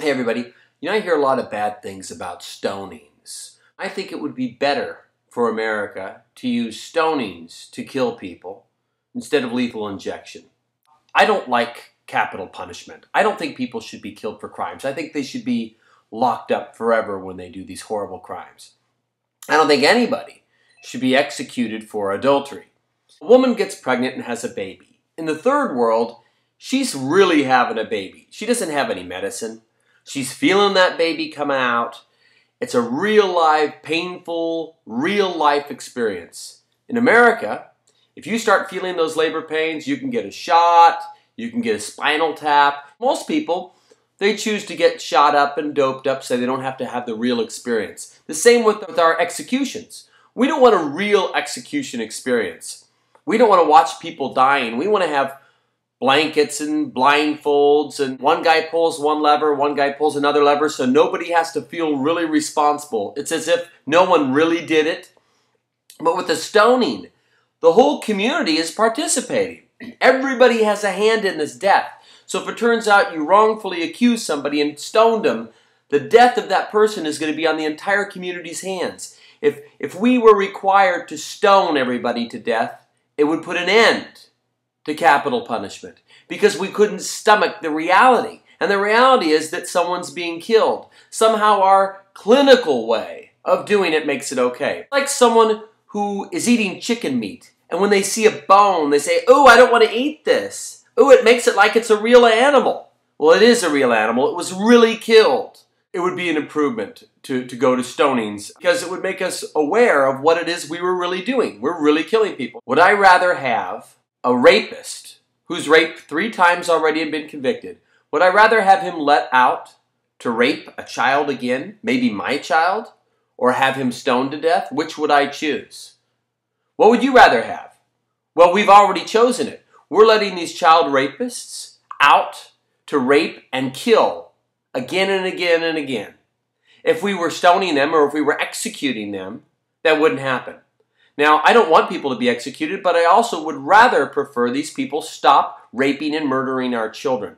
Hey everybody, I hear a lot of bad things about stonings. I think it would be better for America to use stonings to kill people instead of lethal injection. I don't like capital punishment. I don't think people should be killed for crimes. I think they should be locked up forever when they do these horrible crimes. I don't think anybody should be executed for adultery. A woman gets pregnant and has a baby. In the third world, she's really having a baby. She doesn't have any medicine. She's feeling that baby come out. It's a real life, painful, real life experience. In America, if you start feeling those labor pains, you can get a shot, you can get a spinal tap. Most people, they choose to get shot up and doped up so they don't have to have the real experience. The same with our executions. We don't want a real execution experience. We don't want to watch people dying. We want to have blankets and blindfolds, and one guy pulls one lever, one guy pulls another lever, so nobody has to feel really responsible. It's as if no one really did it. But with the stoning, the whole community is participating. Everybody has a hand in this death. So if it turns out you wrongfully accused somebody and stoned them, the death of that person is going to be on the entire community's hands. If we were required to stone everybody to death, it would put an end to capital punishment because we couldn't stomach the reality. And the reality is that someone's being killed. Somehow our clinical way of doing it makes it okay. Like someone who is eating chicken meat, and when they see a bone, they say, "Oh, I don't want to eat this." Oh, it makes it like it's a real animal. Well, it is a real animal. It was really killed. It would be an improvement to go to stonings because it would make us aware of what it is we were really doing. We're really killing people. Would I rather have a rapist who's raped 3 times already and been convicted? Would I rather have him let out to rape a child again, maybe my child, or have him stoned to death? Which would I choose? What would you rather have? Well, we've already chosen it. We're letting these child rapists out to rape and kill again and again and again. If we were stoning them or if we were executing them, that wouldn't happen. Now, I don't want people to be executed, but I also would rather prefer these people stop raping and murdering our children.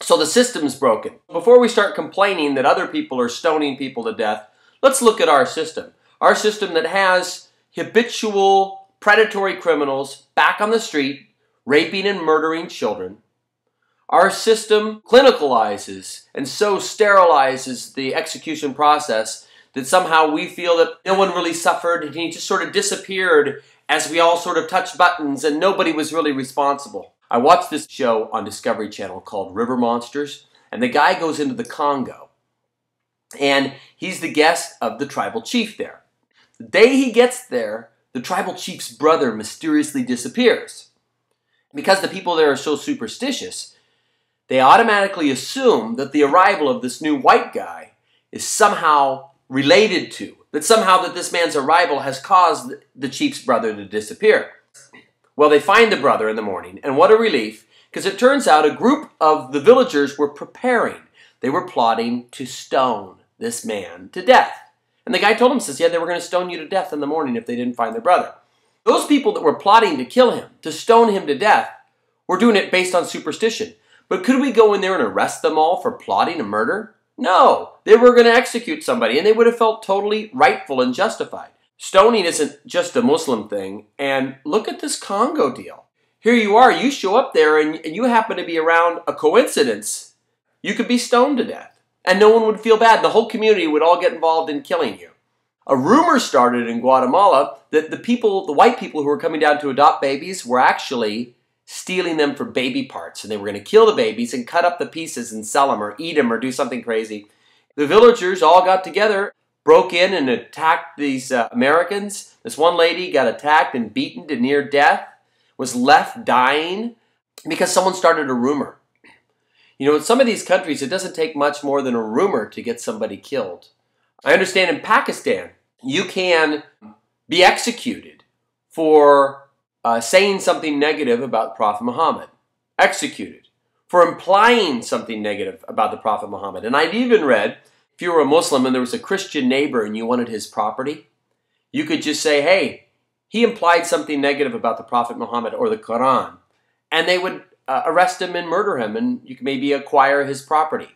So the system's broken. Before we start complaining that other people are stoning people to death, let's look at our system. Our system that has habitual predatory criminals back on the street, raping and murdering children. Our system clinicalizes and so sterilizes the execution process that somehow we feel that no one really suffered and he just sort of disappeared as we all sort of touched buttons and nobody was really responsible. I watched this show on Discovery Channel called River Monsters, and the guy goes into the Congo, and he's the guest of the tribal chief there. The day he gets there, the tribal chief's brother mysteriously disappears. Because the people there are so superstitious, they automatically assume that the arrival of this new white guy is somehow related to, that somehow that this man's arrival has caused the chief's brother to disappear. Well, they find the brother in the morning, and what a relief, because it turns out a group of the villagers were preparing. They were plotting to stone this man to death. And the guy told him, says, yeah, they were going to stone you to death in the morning if they didn't find their brother. Those people that were plotting to kill him, to stone him to death, were doing it based on superstition. But could we go in there and arrest them all for plotting a murder? No, they were going to execute somebody, and they would have felt totally rightful and justified. Stoning isn't just a Muslim thing, and look at this Congo deal. Here you are, you show up there, and you happen to be around a coincidence. You could be stoned to death, and no one would feel bad. The whole community would all get involved in killing you. A rumor started in Guatemala that the white people who were coming down to adopt babies were actually stealing them for baby parts, and they were going to kill the babies and cut up the pieces and sell them or eat them or do something crazy. The villagers all got together, broke in and attacked these Americans. This one lady got attacked and beaten to near death, was left dying because someone started a rumor. You know, in some of these countries, it doesn't take much more than a rumor to get somebody killed. I understand in Pakistan, you can be executed for saying something negative about Prophet Muhammad. Executed for implying something negative about the Prophet Muhammad. And I've even read, if you were a Muslim and there was a Christian neighbor and you wanted his property, you could just say, hey, he implied something negative about the Prophet Muhammad or the Quran. And they would arrest him and murder him, and you can maybe acquire his property.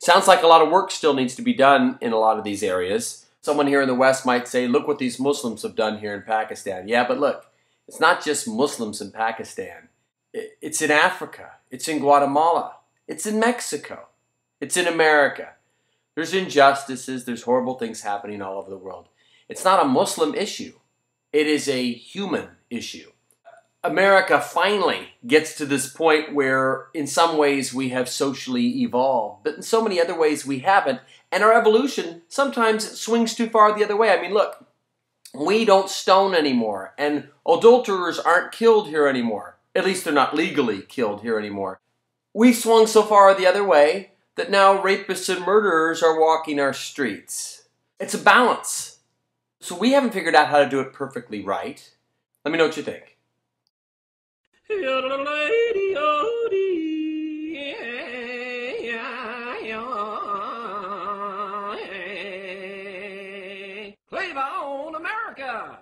Sounds like a lot of work still needs to be done in a lot of these areas. Someone here in the West might say, look what these Muslims have done here in Pakistan. Yeah, but look, it's not just Muslims in Pakistan. It's in Africa. It's in Guatemala. It's in Mexico. It's in America. There's injustices. There's horrible things happening all over the world. It's not a Muslim issue. It is a human issue. America finally gets to this point where in some ways we have socially evolved, but in so many other ways we haven't. And our evolution, sometimes it swings too far the other way. I mean, look, we don't stone anymore, and adulterers aren't killed here anymore. At least they're not legally killed here anymore. We've swung so far the other way that now rapists and murderers are walking our streets. It's a balance. So we haven't figured out how to do it perfectly right. Let me know what you think. Play on America!